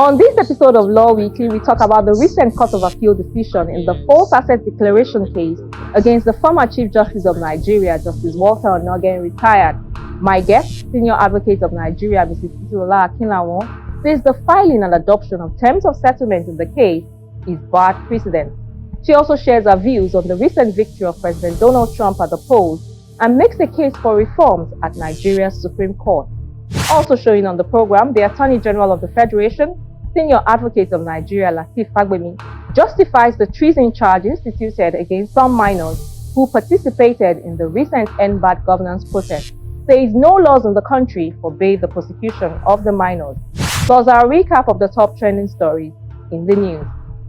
On this episode of Law Weekly, we talk about the recent Court of Appeal decision in the false asset declaration case against the former Chief Justice of Nigeria, Justice Walter Onnoghen, retired. My guest, Senior Advocate of Nigeria, Mrs. Acquittal, says the filing and adoption of terms of settlement in the case is bad precedent. She also shares her views on the recent victory of President Donald Trump at the polls and makes a case for reforms at Nigeria's Supreme Court. Also showing on the program, the Attorney General of the Federation, Senior Advocate of Nigeria, Lateef Fagbemi, justifies the treason charge instituted against some minors who participated in the recent End Bad Governance protest, says no laws in the country forbade the prosecution of the minors. Plus our recap of the top trending stories in the news.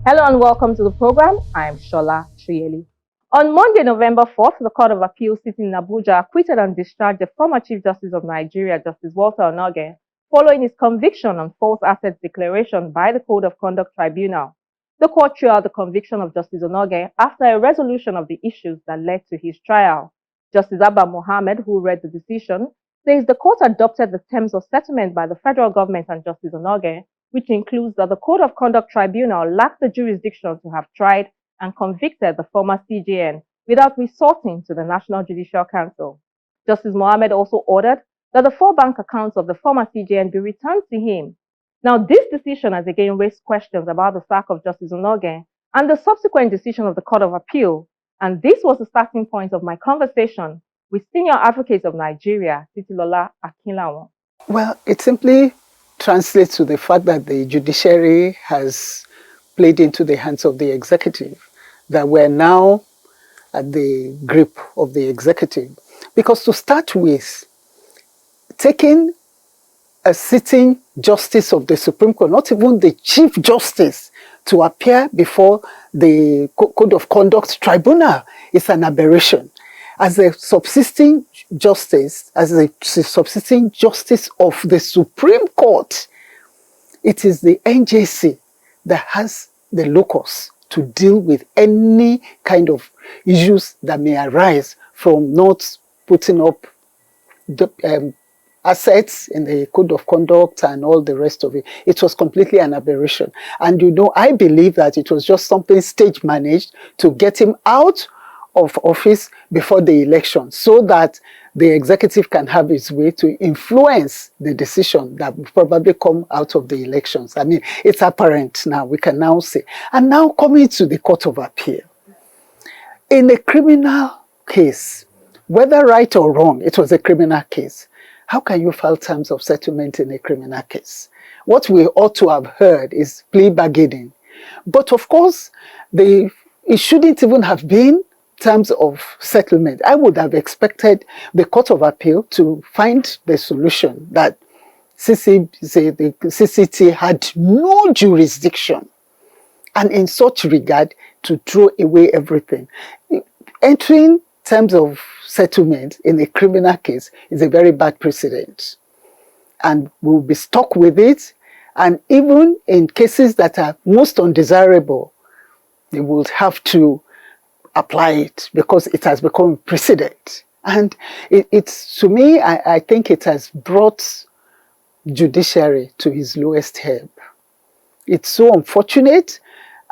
Hello and welcome to the program. I am Shola Trieli. On Monday, November 4th, the Court of Appeal sitting in Abuja acquitted and discharged the former Chief Justice of Nigeria, Justice Walter Onnoghen, following his conviction on false assets declaration by the Code of Conduct Tribunal. The court threw out the conviction of Justice Onnoghen after a resolution of the issues that led to his trial. Justice Abba Mohammed, who read the decision, says the court adopted the terms of settlement by the federal government and Justice Onnoghen, which includes that the Code of Conduct Tribunal lacked the jurisdiction to have tried and convicted the former CJN without resorting to the National Judicial Council. Justice Mohammed also ordered that the 4 bank accounts of the former CJN be returned to him. Now, this decision has again raised questions about the sack of Justice Onnoghen and the subsequent decision of the Court of Appeal, and this was the starting point of my conversation with Senior Advocate of Nigeria, Titilola Akinlawon. Well, it simply translates to the fact that the judiciary has played into the hands of the executive, that we're now at the grip of the executive. Because to start with, taking a sitting justice of the Supreme Court, not even the Chief Justice, to appear before the Code of Conduct Tribunal is an aberration. As a subsisting justice, as a subsisting justice of the Supreme Court, it is the NJC that has the locus to deal with any kind of issues that may arise from not putting up the assets in the Code of Conduct and all the rest of it. It was completely an aberration. And I believe that it was just something stage managed to get him out of office before the election so that the executive can have its way to influence the decision that will probably come out of the elections. I mean, it's apparent now, we can now say. And now coming to the Court of Appeal. In a criminal case, whether right or wrong, it was a criminal case. How can you file terms of settlement in a criminal case? What we ought to have heard is plea bargaining. But of course, it shouldn't even have been terms of settlement. I would have expected the Court of Appeal to find the solution that the CCT had no jurisdiction, and in such regard to throw away everything. Entering terms of settlement in a criminal case is a very bad precedent, and we'll be stuck with it. And even in cases that are most undesirable, they will have to apply it because it has become precedent. And it's to me, I think it has brought judiciary to its lowest ebb. It's so unfortunate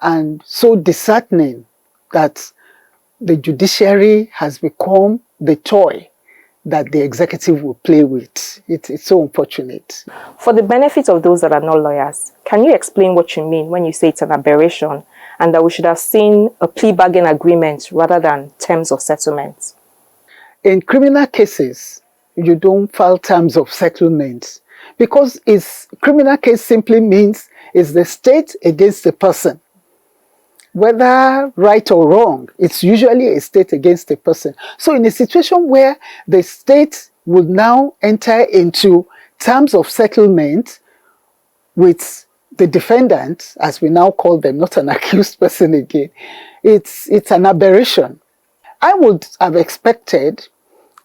and so disheartening that the judiciary has become the toy that the executive will play with. It's so unfortunate. For the benefit of those that are not lawyers, can you explain what you mean when you say it's an aberration and that we should have seen a plea bargain agreement rather than terms of settlement? In criminal cases, you don't file terms of settlement because criminal case simply means it's the state against the person. Whether right or wrong, it's usually a state against a person. So in a situation where the state would now enter into terms of settlement with the defendant, as we now call them, not an accused person again, it's an aberration. I would have expected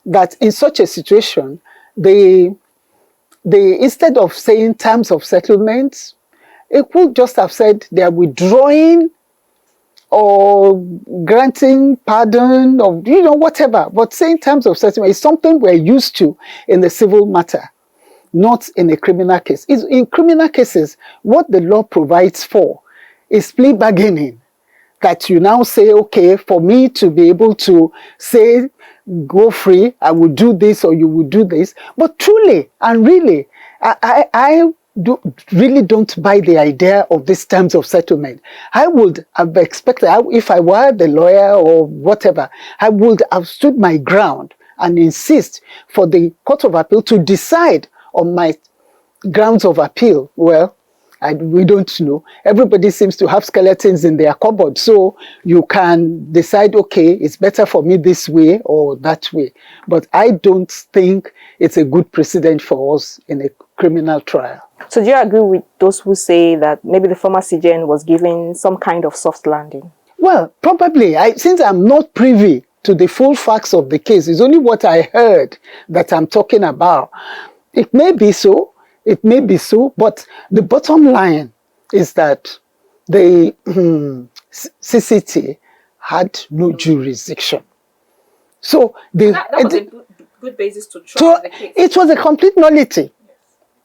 that in such a situation, instead of saying terms of settlement, it could just have said they are withdrawing or granting pardon or, whatever. But saying terms of settlement is something we're used to in the civil matter. not in a criminal case. In criminal cases, what the law provides for is plea bargaining. That you now say, okay, for me to be able to say, go free, I will do this or you will do this. But truly and really, I really don't buy the idea of these terms of settlement. I would have expected, if I were the lawyer or whatever, I would have stood my ground and insist for the Court of Appeal to decide on my grounds of appeal. Well, we don't know. Everybody seems to have skeletons in their cupboard. So you can decide, okay, it's better for me this way or that way. But I don't think it's a good precedent for us in a criminal trial. So do you agree with those who say that maybe the former CJN was given some kind of soft landing? Well, probably. Since I'm not privy to the full facts of the case, it's only what I heard that I'm talking about. It may be so. It may be so, but the bottom line is that the CCT had no jurisdiction. So that was a good basis to try the case. It was a complete nullity.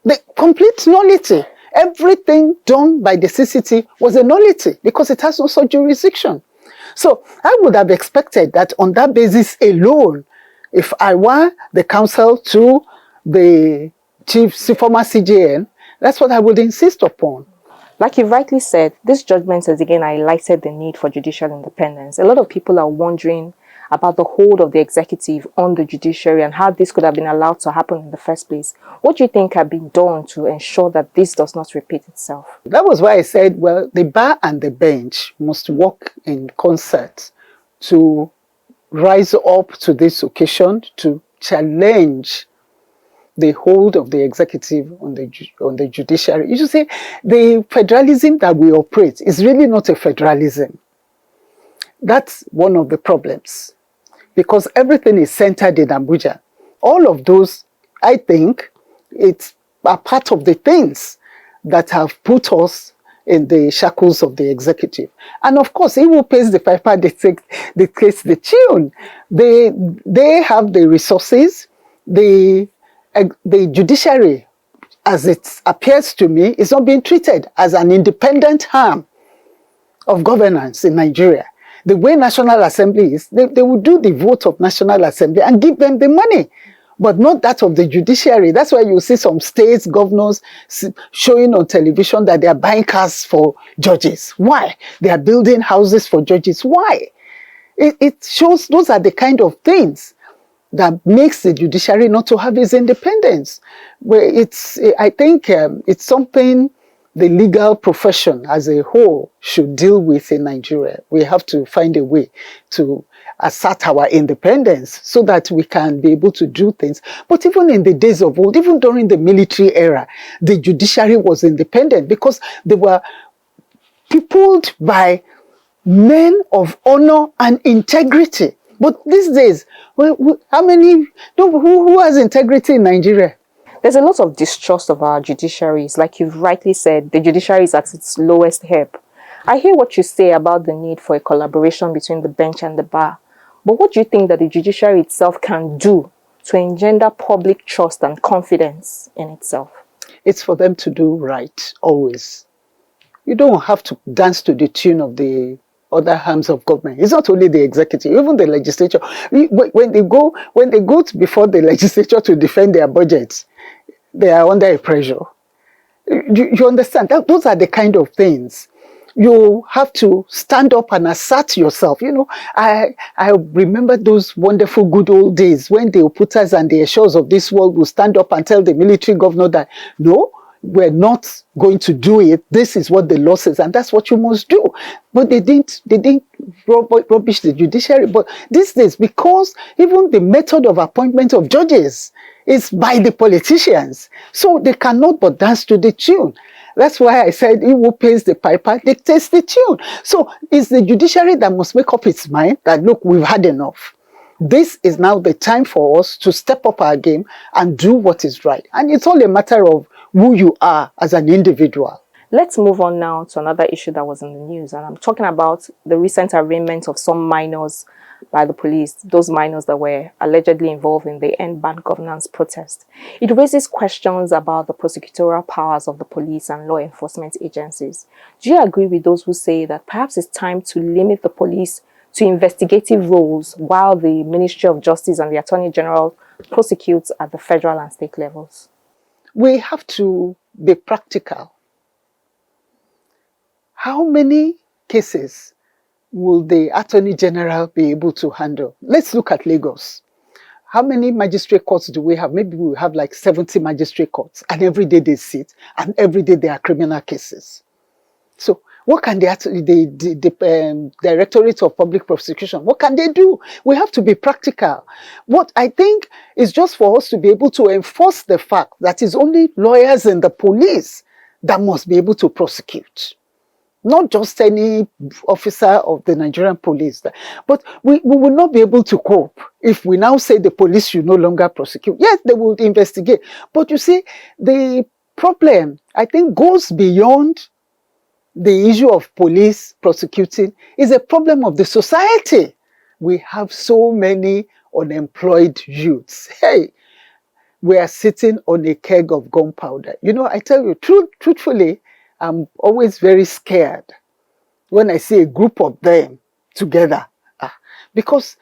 The complete nullity. Everything done by the CCT was a nullity because it has no such jurisdiction. So I would have expected that on that basis alone, if I were the counsel to the former CJN, that's what I would insist upon. Like you rightly said, this judgment has again highlighted the need for judicial independence. A lot of people are wondering about the hold of the executive on the judiciary and how this could have been allowed to happen in the first place. What do you think have been done to ensure that this does not repeat itself? That was why I said, well, the bar and the bench must work in concert to rise up to this occasion to challenge the hold of the executive on the judiciary. You should say the federalism that we operate is really not a federalism. That's one of the problems because everything is centered in Abuja. All of those, I think, are part of the things that have put us in the shackles of the executive. And of course, he who pays the piper dictates the tune. They have the resources, the judiciary, as it appears to me, is not being treated as an independent arm of governance in Nigeria. The way National Assembly is, they will do the vote of National Assembly and give them the money, but not that of the judiciary. That's why you see some states, governors showing on television that they are buying cars for judges. Why? They are building houses for judges. Why? It shows those are the kind of things that makes the judiciary not to have its independence. Where I think it's something the legal profession as a whole should deal with in Nigeria. We have to find a way to assert our independence so that we can be able to do things. But even in the days of old, even during the military era, the judiciary was independent because they were peopled by men of honor and integrity. But these days, who has integrity in Nigeria? There's a lot of distrust of our judiciaries. Like you've rightly said, the judiciary is at its lowest ebb. I hear what you say about the need for a collaboration between the bench and the bar. But what do you think that the judiciary itself can do to engender public trust and confidence in itself? It's for them to do right, always. You don't have to dance to the tune of the other arms of government. It's not only the executive, even the legislature. When they go before the legislature to defend their budgets, they are under a pressure. You understand? Those are the kind of things. You have to stand up and assert yourself. You know, I remember those wonderful good old days when the Oputas and the Eshors of this world will stand up and tell the military governor that, no, we're not going to do it. This is what the law says, and that's what you must do. But they didn't rubbish the judiciary. But these days, because even the method of appointment of judges is by the politicians, so they cannot but dance to the tune. That's why I said, he who pays the piper dictates the tune. So it's the judiciary that must make up its mind that, look, we've had enough. This is now the time for us to step up our game and do what is right. And it's all a matter of who you are as an individual. Let's move on now to another issue that was in the news, and I'm talking about the recent arraignment of some minors by the police, those minors that were allegedly involved in the End Bad Governance protest. It raises questions about the prosecutorial powers of the police and law enforcement agencies. Do you agree with those who say that perhaps it's time to limit the police to investigative roles while the Ministry of Justice and the Attorney General prosecutes at the federal and state levels? We have to be practical. How many cases will the Attorney General be able to handle? Let's look at Lagos. How many magistrate courts do we have? Maybe we have like 70 magistrate courts, and every day they sit, and every day there are criminal cases. So what can the Directorate of Public Prosecution, what can they do? We have to be practical. What I think is just for us to be able to enforce the fact that it's only lawyers and the police that must be able to prosecute. Not just any officer of the Nigerian police. But we will not be able to cope if we now say the police should no longer prosecute. Yes, they will investigate. But you see, the problem, I think, goes beyond the issue of police prosecuting. Is a problem of the society. We have so many unemployed youths. Hey, we are sitting on a keg of gunpowder. You know, I tell you, truthfully, I'm always very scared when I see a group of them together, because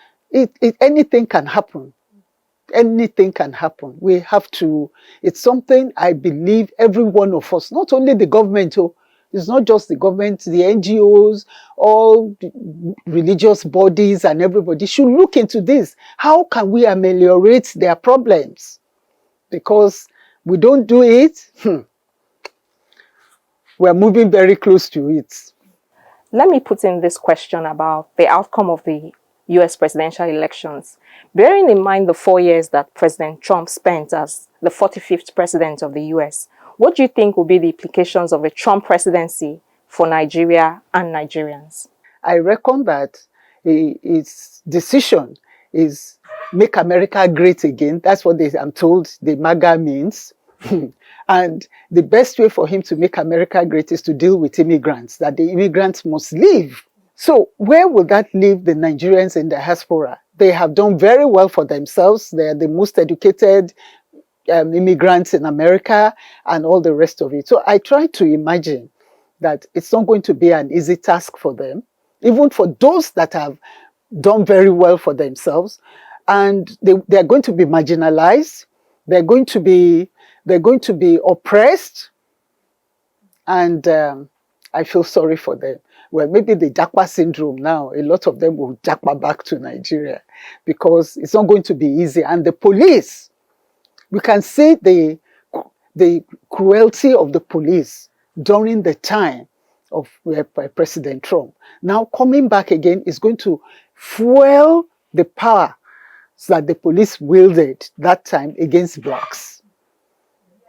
anything can happen. Anything can happen. We have to, it's something I believe every one of us, not only the government, it's not just the government, the NGOs, all the religious bodies and everybody should look into this. How can we ameliorate their problems? Because we don't do it, we're moving very close to it. Let me put in this question about the outcome of the US presidential elections. Bearing in mind the 4 years that President Trump spent as the 45th president of the US, what do you think will be the implications of a Trump presidency for Nigeria and Nigerians? I reckon that his decision is make America great again. That's what I'm told the MAGA means. And the best way for him to make America great is to deal with immigrants, that the immigrants must leave. So where will that leave the Nigerians in the diaspora? They have done very well for themselves. They are the most educated immigrants in America and all the rest of it. So I try to imagine that it's not going to be an easy task for them, even for those that have done very well for themselves. And they're going to be marginalized. They're going to be oppressed, and I feel sorry for them. Well, maybe the Japa syndrome now, a lot of them will Japa back to Nigeria because it's not going to be easy. And the police, we can see the cruelty of the police during the time of President Trump. Now coming back again is going to fuel the power that the police wielded that time against blacks.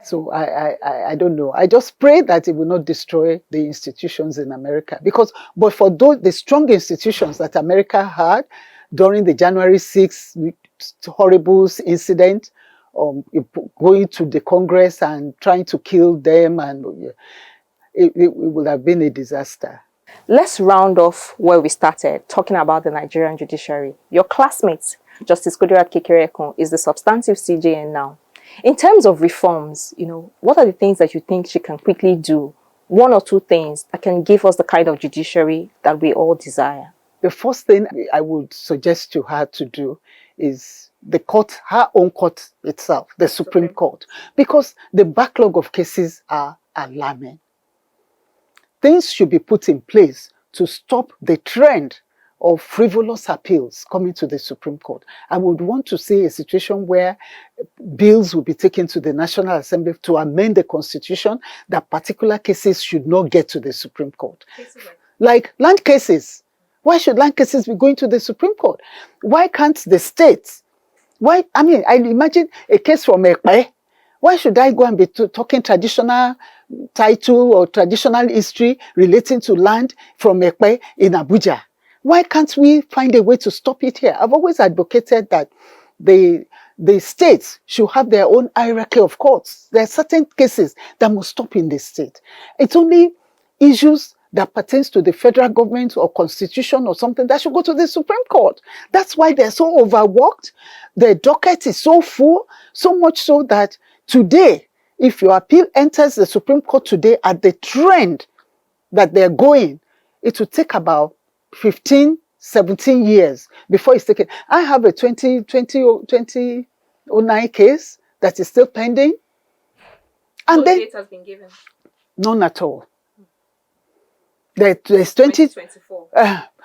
So I don't know. I just pray that it will not destroy the institutions in America. But for the strong institutions that America had during the January 6th horrible incident, going to the Congress and trying to kill them, and it would have been a disaster. Let's round off where we started, talking about the Nigerian judiciary. Your classmate, Justice Kudirat Kekereekun, is the substantive CJN now. In terms of reforms, what are the things that you think she can quickly do? One or two things that can give us the kind of judiciary that we all desire. The first thing I would suggest to her to do is the court, her own court itself, the Supreme Court, because the backlog of cases are alarming. Things should be put in place to stop the trend of frivolous appeals coming to the Supreme Court. I would want to see a situation where bills will be taken to the National Assembly to amend the Constitution that particular cases should not get to the Supreme Court. Like land cases. Why should land cases be going to the Supreme Court? Why can't the states? I imagine a case from Ekpe. Why should I go and be talking traditional title or traditional history relating to land from Ekpe in Abuja? Why can't we find a way to stop it here? I've always advocated that the the states should have their own hierarchy of courts. There are certain cases that must stop in the state. It's only issues that pertains to the federal government or constitution or something that should go to the Supreme Court. That's why they're so overworked. The docket is so full, so much so that today, if your appeal enters the Supreme Court today at the trend that they're going, it will take about 15, 17 years before it's taken. I have a 2009 case that is still pending. And no date has been given. None at all. There's 2024.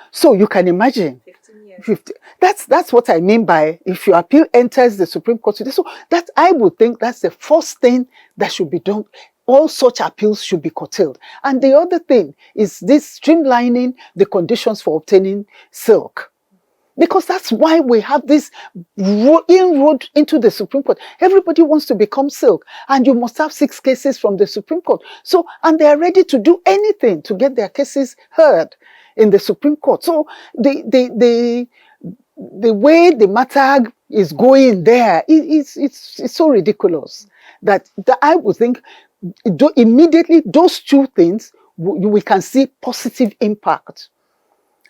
So you can imagine. 15 years. 50. That's what I mean by if your appeal enters the Supreme Court today. So that I would think that's the first thing that should be done. All such appeals should be curtailed. And the other thing is this streamlining the conditions for obtaining silk. Because that's why we have this inroad into the Supreme Court. Everybody wants to become silk. And you must have 6 cases from the Supreme Court. So, and they are ready to do anything to get their cases heard in the Supreme Court. So the way the matter is going there, it's so ridiculous that I would think immediately those 2 things, we can see positive impact.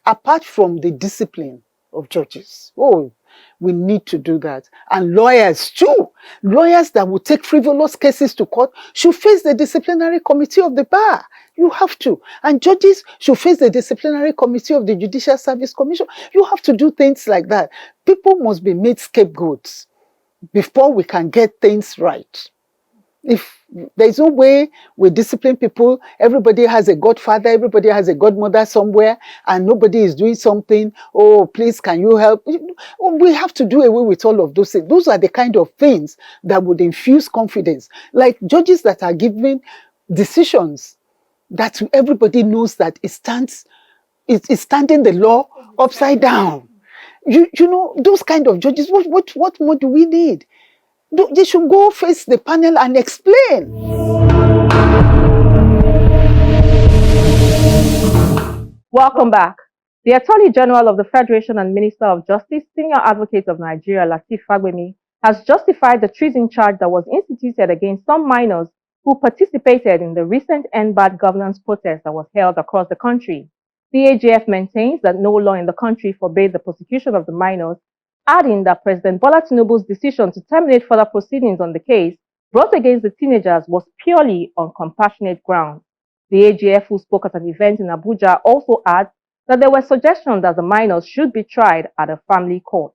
Apart from the discipline of judges. Oh, we need to do that. And lawyers too. Lawyers that will take frivolous cases to court should face the disciplinary committee of the bar. You have to. And judges should face the disciplinary committee of the Judicial Service Commission. You have to do things like that. People must be made scapegoats before we can get things right. If there's no way we discipline people, everybody has a godfather, everybody has a godmother somewhere, and nobody is doing something, oh, please, can you help? We have to do away with all of those things. Those are the kind of things that would infuse confidence. Like judges that are giving decisions that everybody knows that it's standing the law upside down. You know, those kind of judges, what more do we need? They should go face the panel and explain. Welcome back. The Attorney General of the Federation and Minister of Justice, Senior Advocate of Nigeria, Lateef Fagbemi, has justified the treason charge that was instituted against some minors who participated in the recent End Bad Governance protest that was held across the country. The AGF maintains that no law in the country forbade the prosecution of the minors, adding that President Bola Tinubu's decision to terminate further proceedings on the case brought against the teenagers was purely on compassionate grounds. The AGF, who spoke at an event in Abuja, also adds that there were suggestions that the minors should be tried at a family court.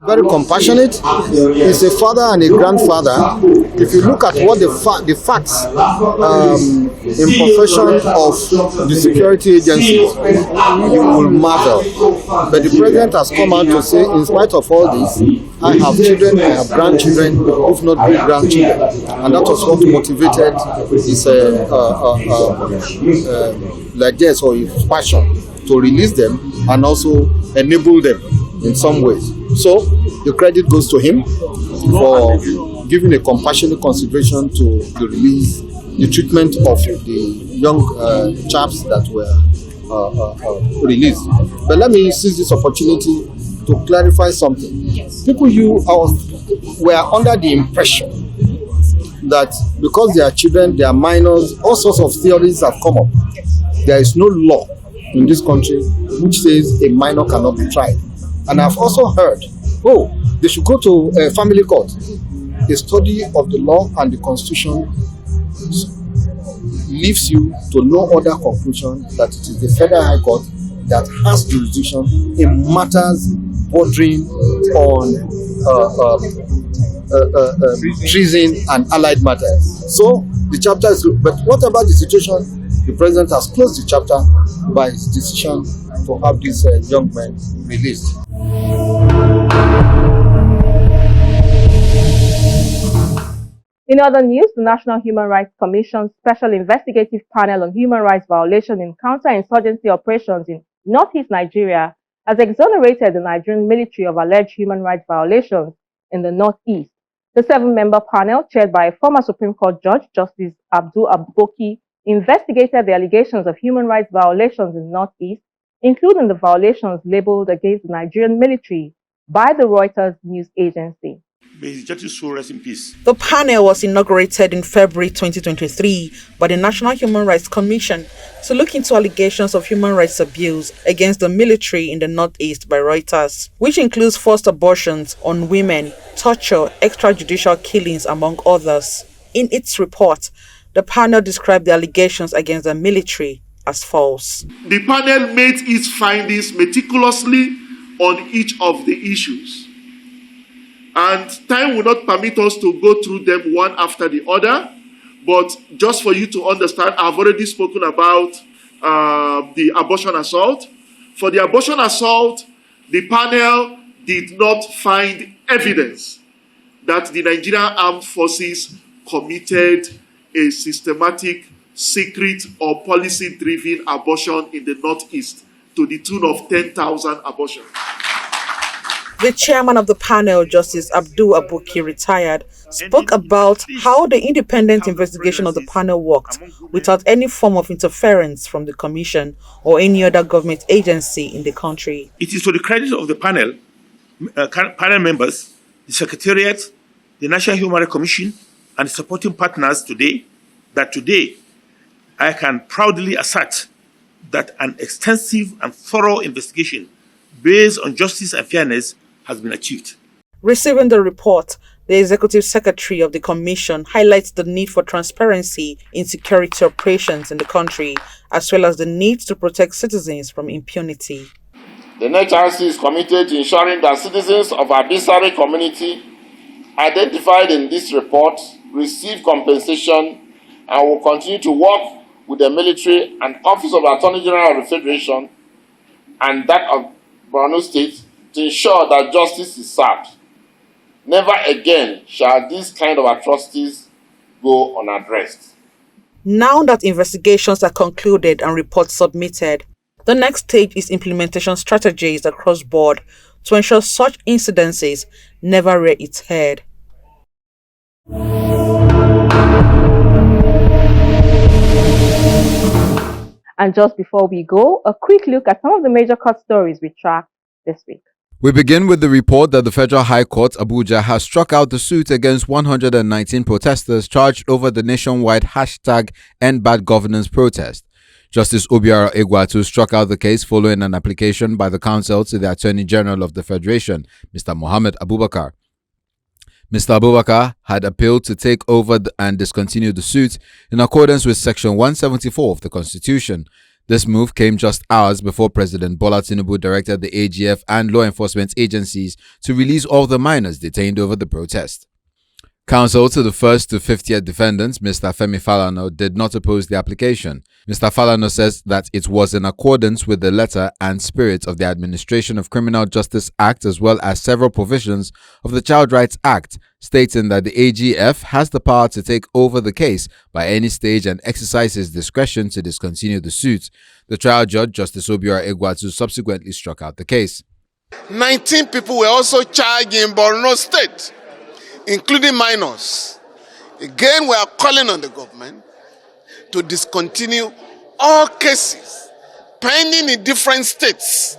Very compassionate. He's a father and a grandfather. If you look at what the facts in possession of the security agencies, you will marvel. But the president has come out to say, in spite of all this, I have children, I have grandchildren, if not great grandchildren, and that was what motivated his largesse or his passion to release them and also enable them in some ways. So the credit goes to him for giving a compassionate consideration to the release, the treatment of the young chaps that were released. But let me seize this opportunity to clarify something. People were under the impression that because they are children, they are minors, all sorts of theories have come up. There is no law in this country which says a minor cannot be tried. And I've also heard, they should go to a family court. A study of the law and the constitution leaves you to no other conclusion that it is the Federal High Court that has jurisdiction in matters bordering on treason and allied matters. So the chapter is good. But what about the situation? The president has closed the chapter by his decision to have these young men released. In other news, the National Human Rights Commission's Special Investigative Panel on Human Rights Violation in Counter-Insurgency Operations in Northeast Nigeria has exonerated the Nigerian military of alleged human rights violations in the Northeast. The 7-member panel, chaired by a former Supreme Court Judge, Justice Abdul Aboki, investigated the allegations of human rights violations in the Northeast, including the violations labeled against the Nigerian military by the Reuters news agency. May His justice soul rest in peace. The panel was inaugurated in February 2023 by the National Human Rights Commission to look into allegations of human rights abuse against the military in the Northeast by Reuters, which includes forced abortions on women, torture, extrajudicial killings, among others. In its report, the panel described the allegations against the military as false. The panel made its findings meticulously on each of the issues. And time will not permit us to go through them one after the other. But just for you to understand, I've already spoken about the abortion assault. For the abortion assault, the panel did not find evidence that the Nigerian Armed Forces committed a systematic, secret, or policy-driven abortion in the Northeast to the tune of 10,000 abortions. The chairman of the panel, Justice Abdul Abuki, retired, spoke about how the independent investigation of the panel worked without any form of interference from the commission or any other government agency in the country. It is to the credit of the panel members, the Secretariat, the National Human Rights Commission, and the supporting partners that today I can proudly assert that an extensive and thorough investigation based on justice and fairness has been achieved. Receiving the report, the Executive Secretary of the Commission highlights the need for transparency in security operations in the country, as well as the need to protect citizens from impunity. The NHRC is committed to ensuring that citizens of our Bisari community identified in this report receive compensation, and will continue to work with the military and Office of Attorney General of the Federation and that of Borno State to ensure that justice is served. Never again shall these kind of atrocities go unaddressed. Now that investigations are concluded and reports submitted, the next stage is implementation strategies across board to ensure such incidences never rear its head. And just before we go, a quick look at some of the major court stories we tracked this week. We begin with the report that the Federal High Court, Abuja, has struck out the suit against 119 protesters charged over the nationwide #EndBadGovernance protest. Justice Obiora Egwatu struck out the case following an application by the counsel to the Attorney General of the Federation, Mr. Mohammed Abubakar. Mr. Abubakar had appealed to take over and discontinue the suit in accordance with Section 174 of the Constitution. This move came just hours before President Bola Tinubu directed the AGF and law enforcement agencies to release all the minors detained over the protest. Counsel to the 1st to 50th defendants, Mr. Femi Falana, did not oppose the application. Mr. Falana says that it was in accordance with the letter and spirit of the Administration of Criminal Justice Act as well as several provisions of the Child Rights Act, stating that the AGF has the power to take over the case by any stage and exercise his discretion to discontinue the suit. The trial judge, Justice Obiora Egwatu, subsequently struck out the case. 19 people were also charged in Borno State, including minors. Again, we are calling on the government to discontinue all cases pending in different states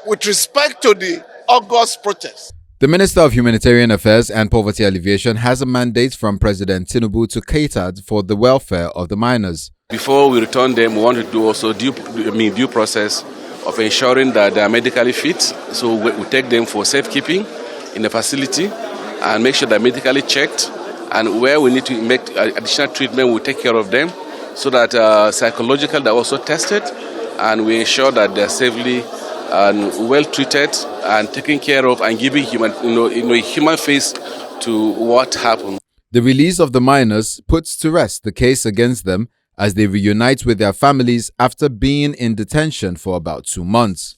with respect to the August protest. The Minister of Humanitarian Affairs and Poverty Alleviation has a mandate from President Tinubu to cater for the welfare of the minors. Before we return them, we want to do also due process of ensuring that they are medically fit. So we take them for safekeeping in the facility and make sure they're medically checked. And where we need to make additional treatment, we take care of them so that psychological they're also tested, and we ensure that they're safely and well treated and taken care of and giving a human face to what happened. The release of the minors puts to rest the case against them as they reunite with their families after being in detention for about 2 months.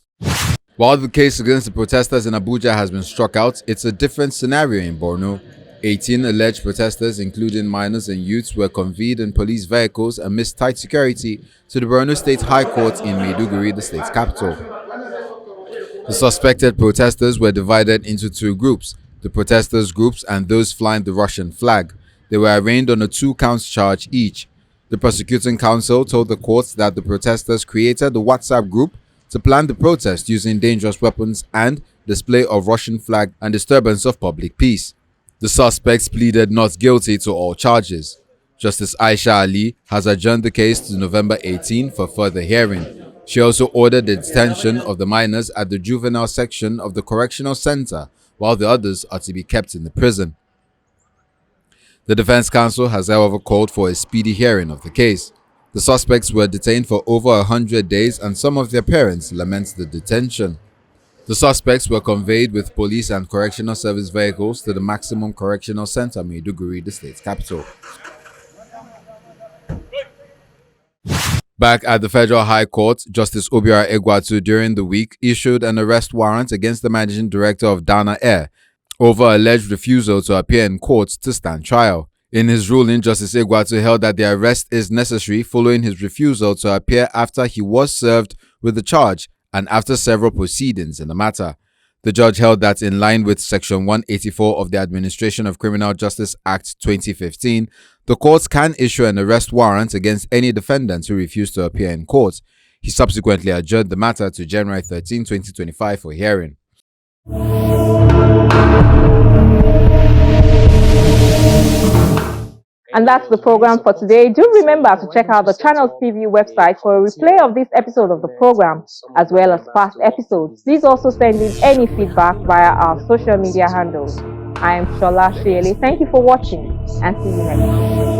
While the case against the protesters in Abuja has been struck out, it's a different scenario in Borno. 18 alleged protesters, including minors and youths, were conveyed in police vehicles amidst tight security to the Borno State High Court in Maiduguri, the state's capital. The suspected protesters were divided into 2 groups, the protesters groups and those flying the Russian flag. They were arraigned on a 2-count charge each. The prosecuting counsel told the court that the protesters created the WhatsApp group to plan the protest using dangerous weapons and display of Russian flag and disturbance of public peace. The suspects pleaded not guilty to all charges. Justice Aisha Ali has adjourned the case to November 18 for further hearing. She also ordered the detention of the minors at the juvenile section of the correctional center, while the others are to be kept in the prison. The defense counsel has however called for a speedy hearing of the case. The suspects were detained for over 100 days and some of their parents lament the detention. The suspects were conveyed with police and correctional service vehicles to the Maximum Correctional Center, Maiduguri, the state's capital. Back at the Federal High Court, Justice Obiora Egwatu during the week issued an arrest warrant against the managing director of Dana Air over alleged refusal to appear in court to stand trial. In his ruling, Justice Egwatu held that the arrest is necessary following his refusal to appear after he was served with the charge and after several proceedings in the matter. The judge held that in line with Section 184 of the Administration of Criminal Justice Act 2015, the courts can issue an arrest warrant against any defendant who refused to appear in court. He subsequently adjourned the matter to January 13, 2025 for hearing. And that's the program for today. Do remember to check out the Channels TV website for a replay of this episode of the program, as well as past episodes. Please also send in any feedback via our social media handles. I am Shola Shiele. Thank you for watching and see you next time.